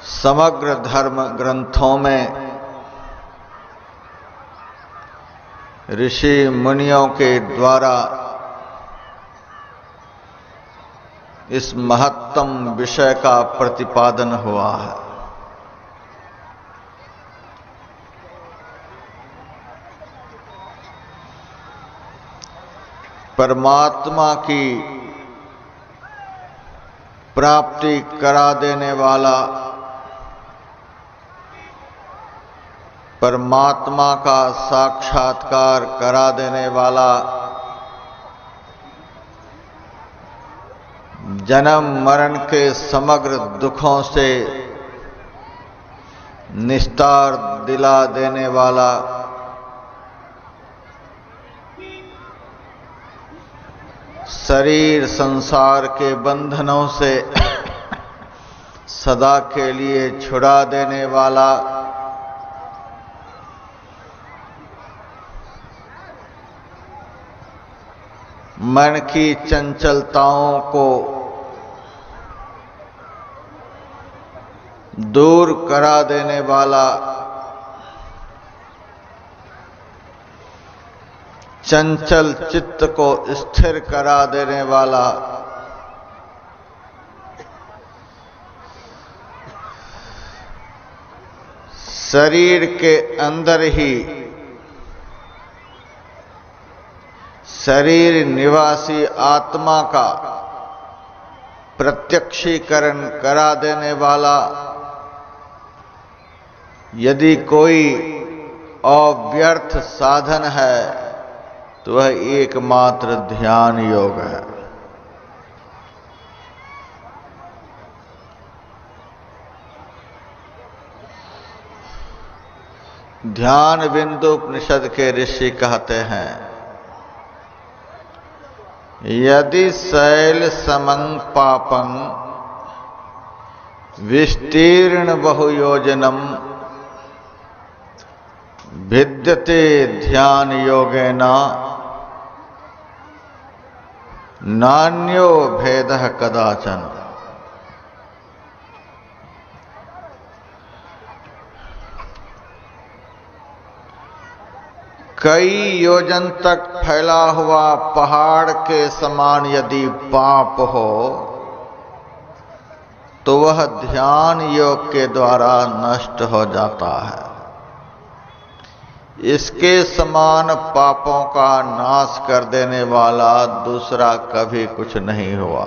समग्र धर्म ग्रंथों में ऋषि मुनियों के द्वारा इस महत्तम विषय का प्रतिपादन हुआ है। परमात्मा की प्राप्ति करा देने वाला, परमात्मा का साक्षात्कार करा देने वाला, जन्म मरण के समग्र दुखों से निस्तार दिला देने वाला, शरीर संसार के बंधनों से सदा के लिए छुड़ा देने वाला, मन की चंचलताओं को दूर करा देने वाला, चंचल चित्त को स्थिर करा देने वाला, शरीर के अंदर ही शरीर निवासी आत्मा का प्रत्यक्षीकरण करा देने वाला, यदि कोई अव्यर्थ साधन है तो वह एकमात्र ध्यान योग है। ध्यान बिंदु उपनिषद के ऋषि कहते हैं, यदि शैल समं पापं विस्तीर्ण बहुयोजनम भिद्यते ध्यान योगेन नान्यो भेदः कदाचन। कई योजन तक फैला हुआ पहाड़ के समान यदि पाप हो तो वह ध्यान योग के द्वारा नष्ट हो जाता है। इसके समान पापों का नाश कर देने वाला दूसरा कभी कुछ नहीं हुआ।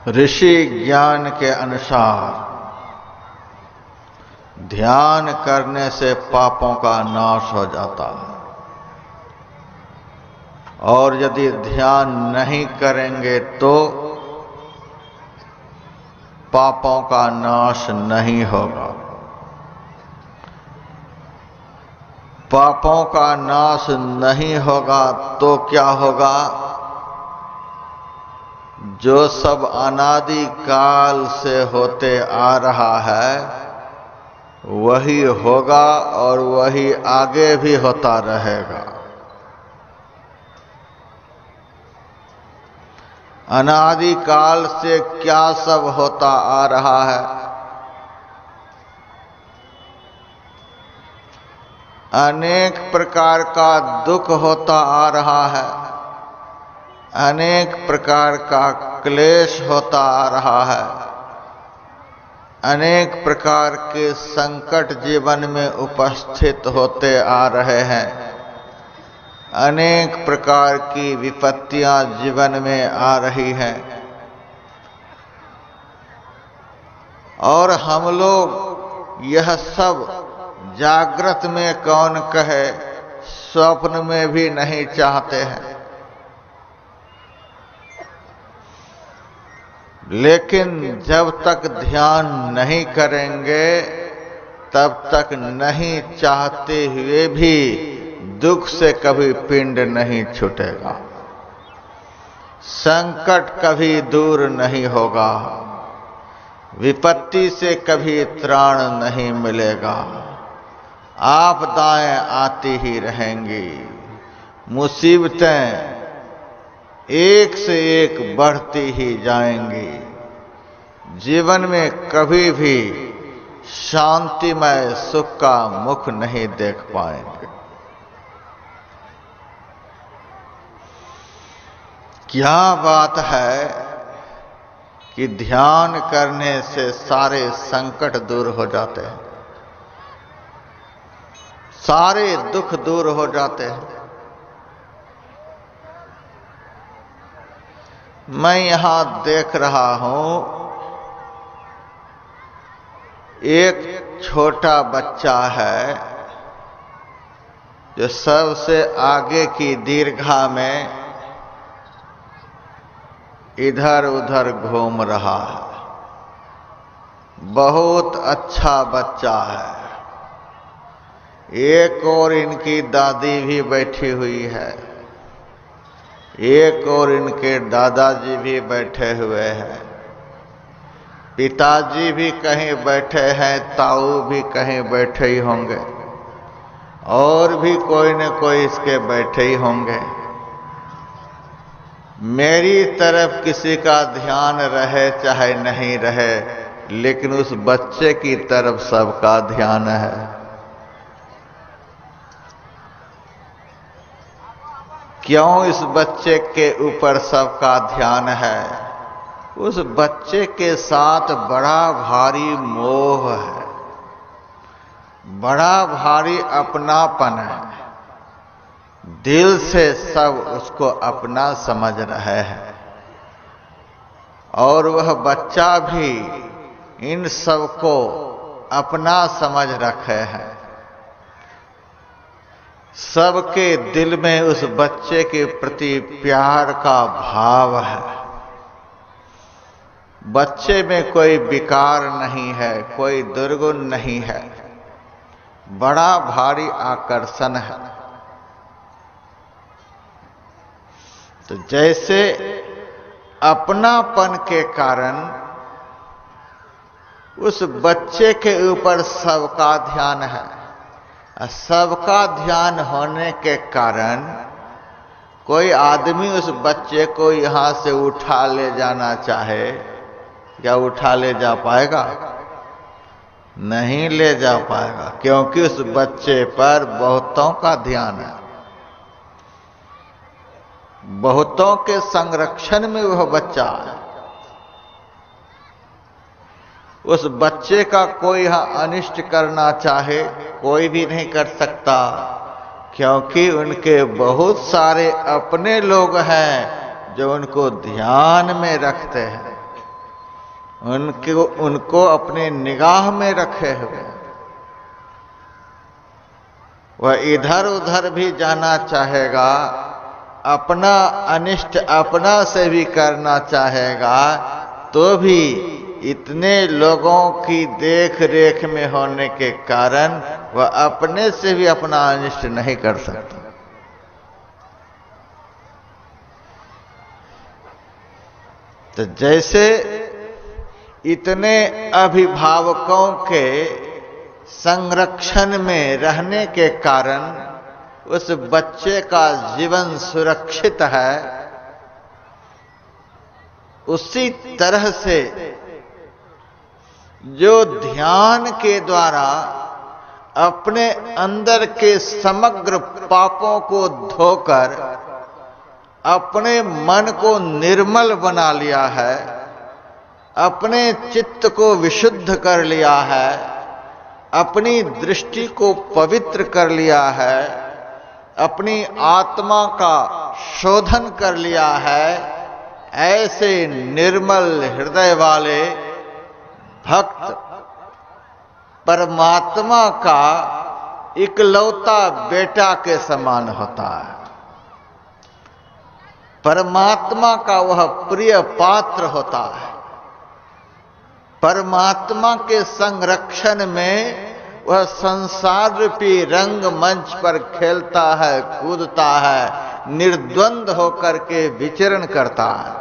ऋषि ज्ञान के अनुसार ध्यान करने से पापों का नाश हो जाता है, और यदि ध्यान नहीं करेंगे तो पापों का नाश नहीं होगा। पापों का नाश नहीं होगा तो क्या होगा? जो सब अनादि काल से होते आ रहा है वही होगा और वही आगे भी होता रहेगा। अनादि काल से क्या सब होता आ रहा है? अनेक प्रकार का दुख होता आ रहा है, अनेक प्रकार का क्लेश होता आ रहा है, अनेक प्रकार के संकट जीवन में उपस्थित होते आ रहे हैं, अनेक प्रकार की विपत्तियां जीवन में आ रही हैं, और हम लोग यह सब जागृत में कौन कहे, स्वप्न में भी नहीं चाहते हैं। लेकिन जब तक ध्यान नहीं करेंगे तब तक नहीं चाहते हुए भी दुख से कभी पिंड नहीं छूटेगा, संकट कभी दूर नहीं होगा, विपत्ति से कभी त्राण नहीं मिलेगा, आपदाएं आती ही रहेंगी, मुसीबतें एक से एक बढ़ती ही जाएंगी। जीवन में कभी भी शांतिमय सुख का मुख नहीं देख पाएंगे। क्या बात है कि ध्यान करने से सारे संकट दूर हो जाते हैं, सारे दुख दूर हो जाते हैं। मैं यहां देख रहा हूं, एक छोटा बच्चा है जो सबसे आगे की दीर्घा में इधर उधर घूम रहा है। बहुत अच्छा बच्चा है। एक और इनकी दादी भी बैठी हुई है, एक और इनके दादाजी भी बैठे हुए हैं, पिताजी भी कहीं बैठे हैं, ताऊ भी कहीं बैठे ही होंगे, और भी कोई न कोई इसके बैठे ही होंगे। मेरी तरफ किसी का ध्यान रहे चाहे नहीं रहे, लेकिन उस बच्चे की तरफ सबका ध्यान है। क्यों इस बच्चे के ऊपर सबका ध्यान है? उस बच्चे के साथ बड़ा भारी मोह है, बड़ा भारी अपनापन है। दिल से सब उसको अपना समझ रहे हैं, और वह बच्चा भी इन सबको अपना समझ रखे हैं। सबके दिल में उस बच्चे के प्रति प्यार का भाव है। बच्चे में कोई विकार नहीं है, कोई दुर्गुण नहीं है, बड़ा भारी आकर्षण है। तो जैसे अपनापन के कारण उस बच्चे के ऊपर सबका ध्यान है, सबका ध्यान होने के कारण कोई आदमी उस बच्चे को यहां से उठा ले जाना चाहे, क्या उठा ले जा पाएगा? नहीं ले जा पाएगा, क्योंकि उस बच्चे पर बहुतों का ध्यान है। बहुतों के संरक्षण में वह बच्चा है। उस बच्चे का कोई यहां अनिष्ट करना चाहे कोई भी नहीं कर सकता, क्योंकि उनके बहुत सारे अपने लोग हैं जो उनको ध्यान में रखते हैं, उनको अपने निगाह में रखे हुए। वह इधर उधर भी जाना चाहेगा, अपना अनिष्ट अपना से भी करना चाहेगा, तो भी इतने लोगों की देख रेख में होने के कारण वह अपने से भी अपना अनिष्ट नहीं कर सकता। तो जैसे इतने अभिभावकों के संरक्षण में रहने के कारण उस बच्चे का जीवन सुरक्षित है, उसी तरह से जो ध्यान के द्वारा अपने अंदर के समग्र पापों को धोकर अपने मन को निर्मल बना लिया है, अपने चित्त को विशुद्ध कर लिया है, अपनी दृष्टि को पवित्र कर लिया है, अपनी आत्मा का शोधन कर लिया है, ऐसे निर्मल हृदय वाले भक्त परमात्मा का इकलौता बेटा के समान होता है। परमात्मा का वह प्रिय पात्र होता है। परमात्मा के संरक्षण में वह संसार रूपी रंग मंच पर खेलता है, कूदता है, निर्द्वंद होकर के विचरण करता है।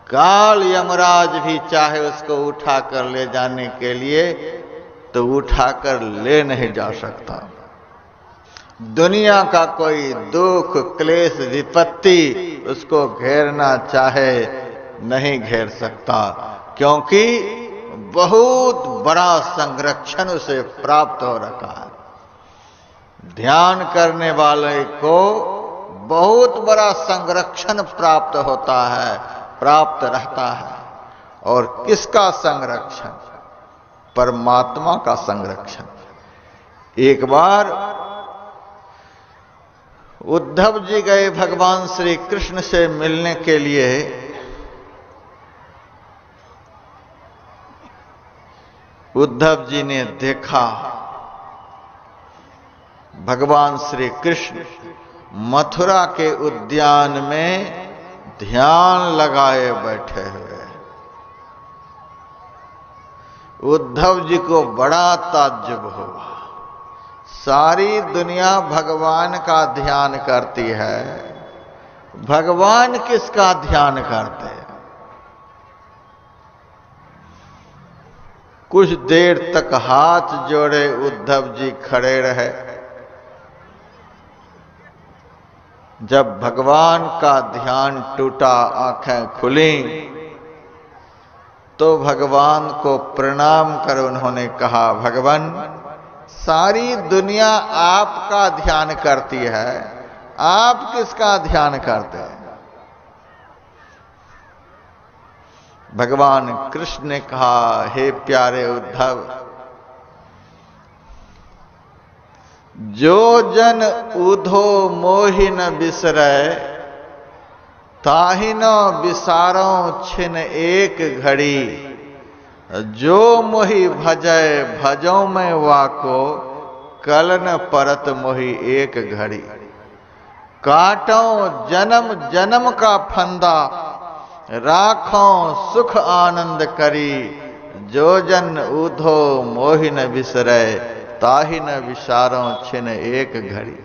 काल यमराज भी चाहे उसको उठाकर ले जाने के लिए तो उठाकर ले नहीं जा सकता। दुनिया का कोई दुख क्लेश विपत्ति उसको घेरना चाहे नहीं घेर सकता, क्योंकि बहुत बड़ा संरक्षण उसे प्राप्त हो रखा है। ध्यान करने वाले को बहुत बड़ा संरक्षण प्राप्त होता है, प्राप्त रहता है। और किसका संरक्षण? परमात्मा का संरक्षण। एक बार उद्धव जी गए भगवान श्री कृष्ण से मिलने के लिए। उद्धव जी ने देखा भगवान श्री कृष्ण मथुरा के उद्यान में ध्यान लगाए बैठे हुए। उद्धव जी को बड़ा ताज्जुब हुआ। सारी दुनिया भगवान का ध्यान करती है, भगवान किसका ध्यान करते हैं? कुछ देर तक हाथ जोड़े उद्धव जी खड़े रहे। जब भगवान का ध्यान टूटा, आंखें खुली, तो भगवान को प्रणाम कर उन्होंने कहा, भगवान सारी दुनिया आपका ध्यान करती है, आप किसका ध्यान करते हैं? भगवान कृष्ण ने कहा, हे प्यारे उद्धव, जो जन उधो मोहि न बिसरै, ताहि न बिसारो छिन एक घड़ी। जो मोहि भजय भजो मैं वाको, कल न परत मोहि एक घड़ी। काटो जन्म जन्म का फंदा, राखो सुख आनंद करी। जो जन उधो मोहि न बिसरै, ताहि न विसारो छिन एक घड़ी।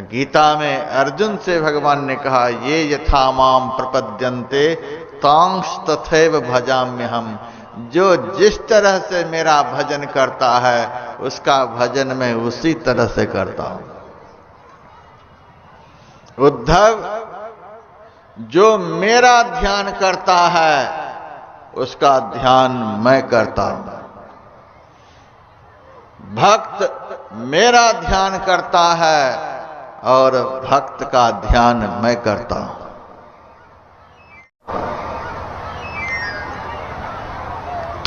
गीता में अर्जुन से भगवान ने कहा, ये यथा माम प्रपद्यन्ते तांश तथैव भजाम्यहम्। जो जिस तरह से मेरा भजन करता है, उसका भजन मैं उसी तरह से करता हूं। उद्धव, जो मेरा ध्यान करता है, उसका ध्यान मैं करता हूं। भक्त मेरा ध्यान करता है और भक्त का ध्यान मैं करता हूं।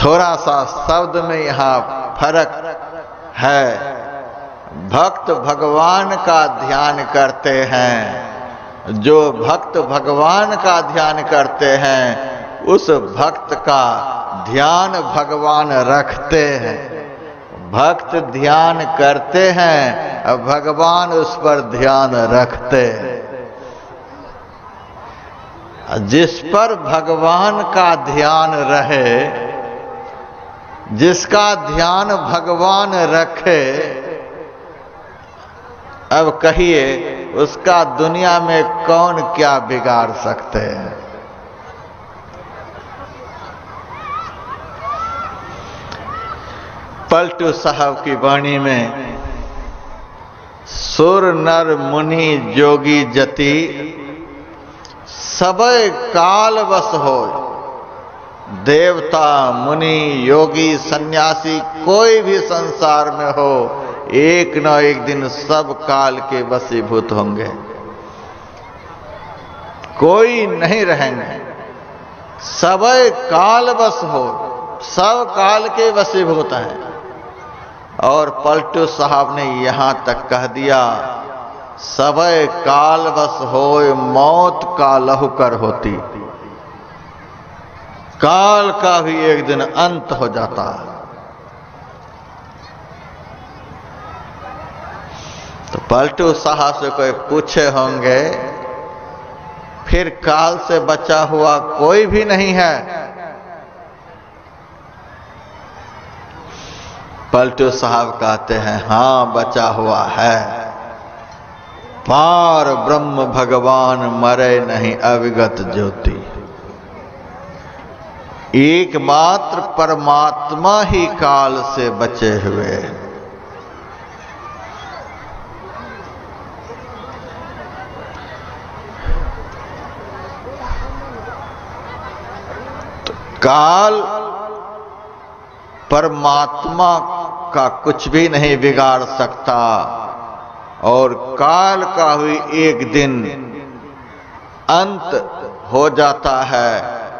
थोड़ा सा शब्द में यहां फर्क है। भक्त भगवान का ध्यान करते हैं। जो भक्त भगवान का ध्यान करते हैं, उस भक्त का ध्यान भगवान रखते हैं। भक्त ध्यान करते हैं और भगवान उस पर ध्यान रखते हैं। जिस पर भगवान का ध्यान रहे, जिसका ध्यान भगवान रखे, अब कहिए उसका दुनिया में कौन क्या बिगाड़ सकते हैं? पलटू साहब की वाणी में, सुर नर मुनि जोगी जति, सबय काल बस हो। देवता मुनि योगी सन्यासी कोई भी संसार में हो, एक न एक दिन सब काल के वशीभूत होंगे। कोई नहीं रहेंगे। सबय काल बस हो, सब काल के वशीभूत हैं। और पलटू साहब ने यहां तक कह दिया, सबय काल बस होय मौत का लहुकर होती। काल का भी एक दिन अंत हो जाता है। तो पलटू साहब से कोई पूछे होंगे, फिर काल से बचा हुआ कोई भी नहीं है? पलटू साहब कहते हैं, हां बचा हुआ है। पार ब्रह्म भगवान मरे नहीं अविगत ज्योति। एकमात्र परमात्मा ही काल से बचे हुए। काल परमात्मा का कुछ भी नहीं बिगाड़ सकता, और काल का भी एक दिन अंत हो जाता है।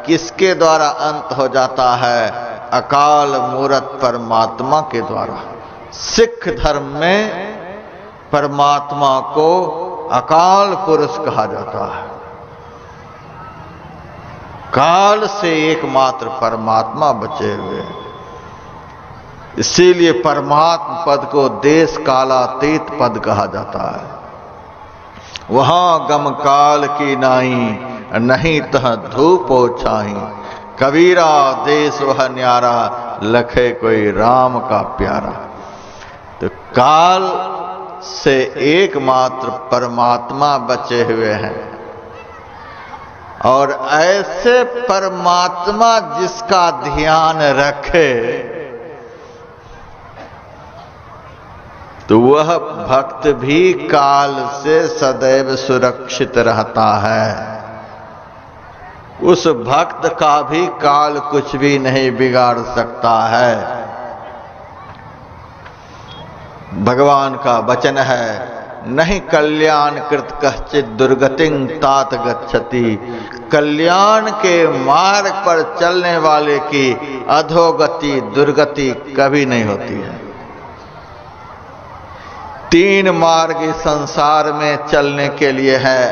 किसके द्वारा अंत हो जाता है? अकाल मूरत परमात्मा के द्वारा। सिख धर्म में परमात्मा को अकाल पुरुष कहा जाता है। काल से एकमात्र परमात्मा बचे हुए हैं। इसीलिए परमात्म पद को देश कालातीत पद कहा जाता है। वहां गम काल की नाई, नहीं तह धूप छाई। कबीरा देश वह न्यारा, लखे कोई राम का प्यारा। तो काल से एकमात्र परमात्मा बचे हुए हैं, और ऐसे परमात्मा जिसका ध्यान रखे तो वह भक्त भी काल से सदैव सुरक्षित रहता है। उस भक्त का भी काल कुछ भी नहीं बिगाड़ सकता है। भगवान का वचन है, नहीं कल्याण कृत कश्चित दुर्गतिं तात गच्छति। कल्याण के मार्ग पर चलने वाले की अधोगति, दुर्गति कभी नहीं होती है। तीन मार्ग इस संसार में चलने के लिए है।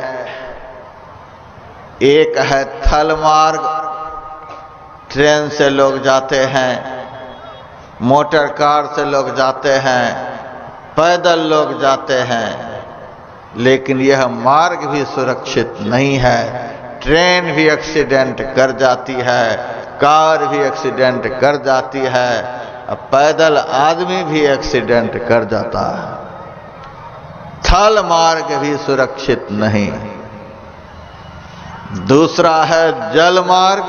एक है थल मार्ग, ट्रेन से लोग जाते हैं, मोटर कार से लोग जाते हैं, पैदल लोग जाते हैं, लेकिन यह मार्ग भी सुरक्षित नहीं है। ट्रेन भी एक्सीडेंट कर जाती है, कार भी एक्सीडेंट कर जाती है, पैदल आदमी भी एक्सीडेंट कर जाता है। थल मार्ग भी सुरक्षित नहीं। दूसरा है जल मार्ग।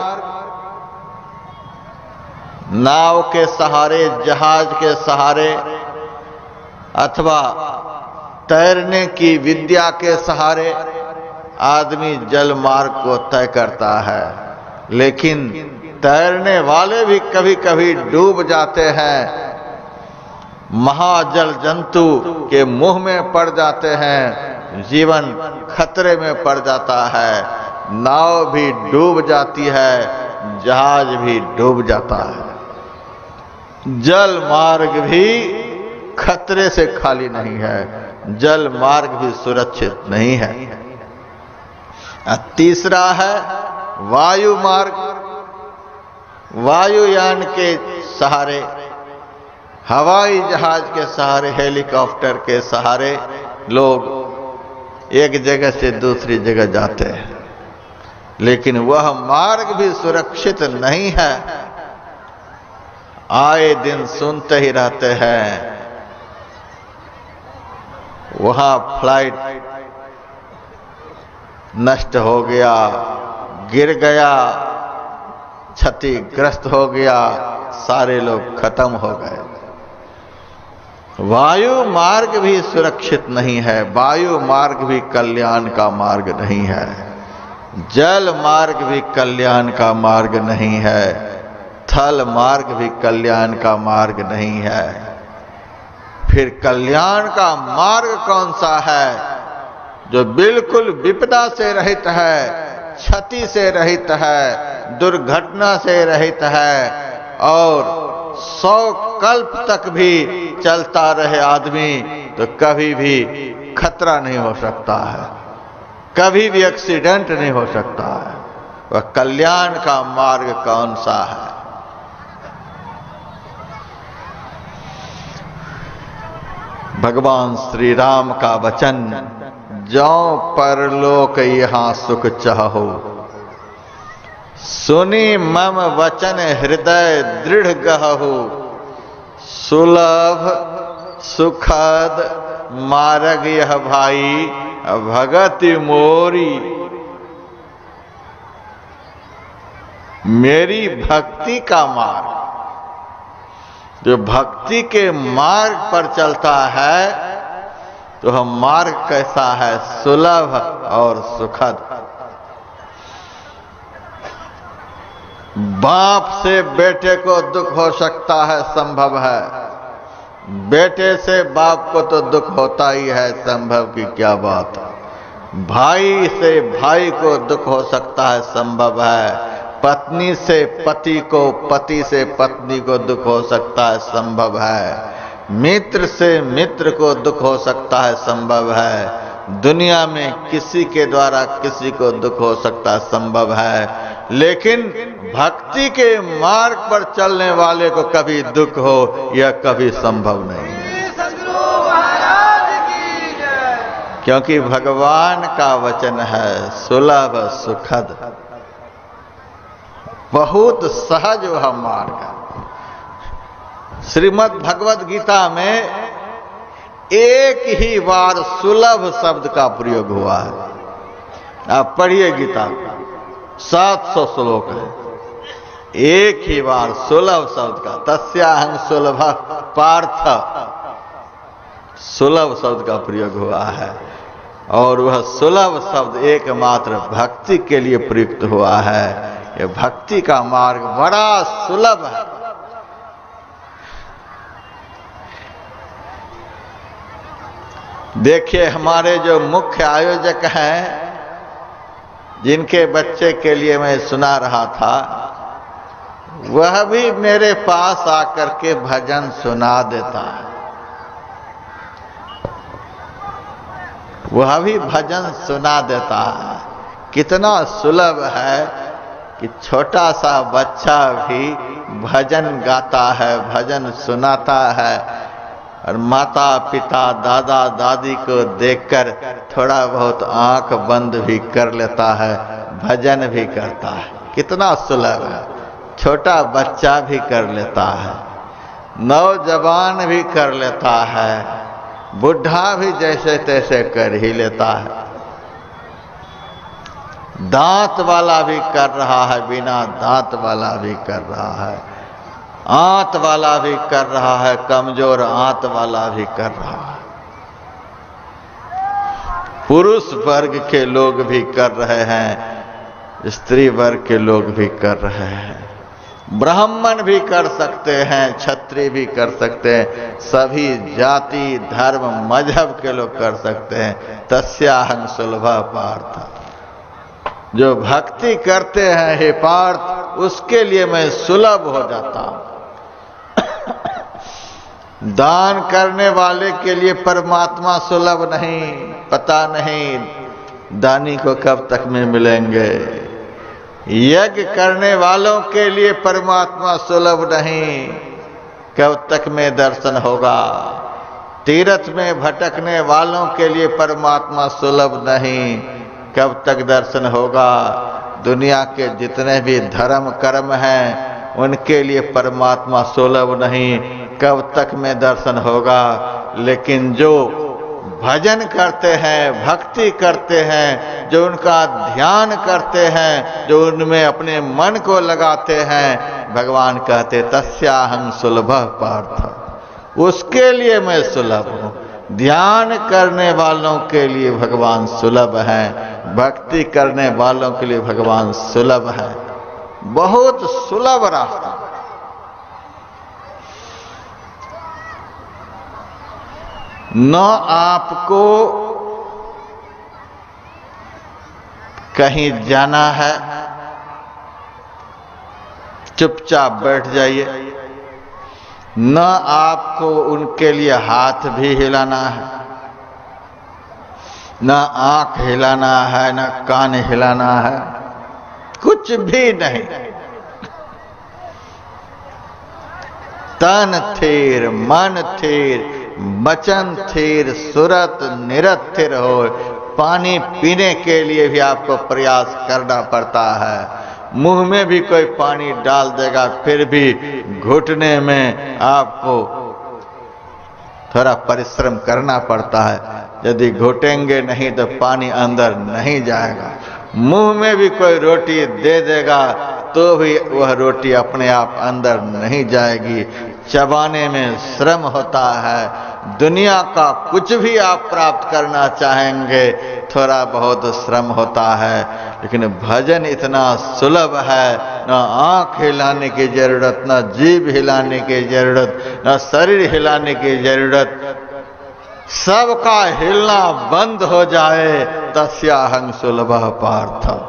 नाव के सहारे, जहाज के सहारे अथवा तैरने की विद्या के सहारे आदमी जल मार्ग को तय करता है, लेकिन तैरने वाले भी कभी कभी डूब जाते हैं, महाजल जंतु के मुंह में पड़ जाते हैं, जीवन खतरे में पड़ जाता है, नाव भी डूब जाती है, जहाज भी डूब जाता है। जल मार्ग भी खतरे से खाली नहीं है, जल मार्ग भी सुरक्षित नहीं है। तीसरा है वायु मार्ग। वायुयान के सहारे, हवाई जहाज के सहारे, हेलीकॉप्टर के सहारे लोग एक जगह से दूसरी जगह जाते हैं, लेकिन वह मार्ग भी सुरक्षित नहीं है। आए दिन सुनते ही रहते हैं, वहां फ्लाइट नष्ट हो गया, गिर गया, क्षतिग्रस्त हो गया, सारे लोग खत्म हो गए। वायु मार्ग भी सुरक्षित नहीं है, वायु मार्ग भी कल्याण का मार्ग नहीं है, जल मार्ग भी कल्याण का मार्ग नहीं है, थल मार्ग भी कल्याण का मार्ग नहीं है। फिर कल्याण का मार्ग कौन सा है? जो बिल्कुल विपदा से रहित है, क्षति से रहित है, दुर्घटना से रहित है, और 100 कल्प तक भी चलता रहे आदमी तो कभी भी खतरा नहीं हो सकता है, कभी भी एक्सीडेंट नहीं हो सकता है। वह कल्याण का मार्ग कौन सा है? भगवान श्री राम का वचन, जो परलोक यहाँ सुख चाहो, सुनी मम वचन हृदय दृढ़ गहु। सुलभ सुखद मार्ग यह भाई, भगति मोरी। मेरी भक्ति का मार्ग, जो भक्ति के मार्ग पर चलता है, तो वह मार्ग कैसा है? सुलभ और सुखद। बाप से बेटे को दुख हो सकता है, संभव है। बेटे से बाप को तो दुख होता ही है, संभव की क्या बात है। भाई से भाई को दुख हो सकता है, संभव है। पत्नी से पति को, पति से पत्नी को दुख हो सकता है, संभव है। मित्र से मित्र को दुख हो सकता है, संभव है। दुनिया में किसी के द्वारा किसी को दुख हो सकता है, संभव है। लेकिन भक्ति के मार्ग पर चलने वाले को कभी दुख हो यह कभी संभव नहीं है, क्योंकि भगवान का वचन है सुलभ सुखद, बहुत सहज वह मार्ग है। श्रीमद् भगवद गीता में एक ही बार सुलभ शब्द का प्रयोग हुआ है। आप पढ़िए गीता, 700 श्लोक है, एक ही बार सुलभ शब्द का, तस्याहं सुलभ पार्थ, सुलभ शब्द का प्रयोग हुआ है। और वह सुलभ शब्द एकमात्र भक्ति के लिए प्रयुक्त हुआ है। यह भक्ति का मार्ग बड़ा सुलभ है। देखिए, हमारे जो मुख्य आयोजक हैं, जिनके बच्चे के लिए मैं सुना रहा था, वह भी मेरे पास आकर के भजन सुना देता है। वह भी भजन सुना देता है। कितना सुलभ है कि छोटा सा बच्चा भी भजन गाता है, भजन सुनाता है, और माता पिता दादा दादी को देखकर थोड़ा बहुत आंख बंद भी कर लेता है, भजन भी करता है। कितना सुलभ है। छोटा बच्चा भी कर लेता है, नौजवान भी कर लेता है, बुढ़ा भी जैसे तैसे कर ही लेता है। दांत वाला भी कर रहा है, बिना दांत वाला भी कर रहा है, आंत वाला भी कर रहा है, कमजोर आंत वाला भी कर रहा है। पुरुष वर्ग के लोग भी कर रहे हैं, स्त्री वर्ग के लोग भी कर रहे हैं, ब्राह्मण भी कर सकते हैं, क्षत्रिय भी कर सकते हैं, सभी जाति धर्म मजहब के लोग कर सकते हैं। तस्याहं सुलभ पार्थ, जो भक्ति करते हैं हे पार्थ, उसके लिए मैं सुलभ हो जाता हूं। दान करने वाले के लिए परमात्मा सुलभ नहीं, पता नहीं दानी को कब तक में मिलेंगे। यज्ञ करने वालों के लिए परमात्मा सुलभ नहीं, कब तक में दर्शन होगा। तीर्थ में भटकने वालों के लिए परमात्मा सुलभ नहीं, कब तक दर्शन होगा। दुनिया के जितने भी धर्म कर्म हैं उनके लिए परमात्मा सुलभ नहीं, कब तक में दर्शन होगा। लेकिन जो भजन करते हैं, भक्ति करते हैं, जो उनका ध्यान करते हैं, जो उनमें अपने मन को लगाते हैं, भगवान कहते तस्याहं सुलभ पार्थ, उसके लिए मैं सुलभ हूं। ध्यान करने वालों के लिए भगवान सुलभ हैं, भक्ति करने वालों के लिए भगवान सुलभ है। बहुत सुलभ रास्ता। न आपको कहीं जाना है, चुपचाप बैठ जाइए। न आपको उनके लिए हाथ भी हिलाना है, न आंख हिलाना है, न कान हिलाना है, कुछ भी नहीं। तन थीर, मन थीर, वचन थीर, सुरत निरथिर हो। पानी पीने के लिए भी आपको प्रयास करना पड़ता है। मुंह में भी कोई पानी डाल देगा, फिर भी घुटने में आपको थोड़ा परिश्रम करना पड़ता है। यदि घुटेंगे नहीं तो पानी अंदर नहीं जाएगा। मुंह में भी कोई रोटी दे देगा तो भी वह रोटी अपने आप अंदर नहीं जाएगी। चबाने में श्रम होता है। दुनिया का कुछ भी आप प्राप्त करना चाहेंगे, थोड़ा बहुत श्रम होता है। लेकिन भजन इतना सुलभ है न आंख हिलाने की जरूरत, न जीभ हिलाने की जरूरत, न शरीर हिलाने की जरूरत। सबका हिलना बंद हो जाए, तस्याहं सुलभः पार्थ।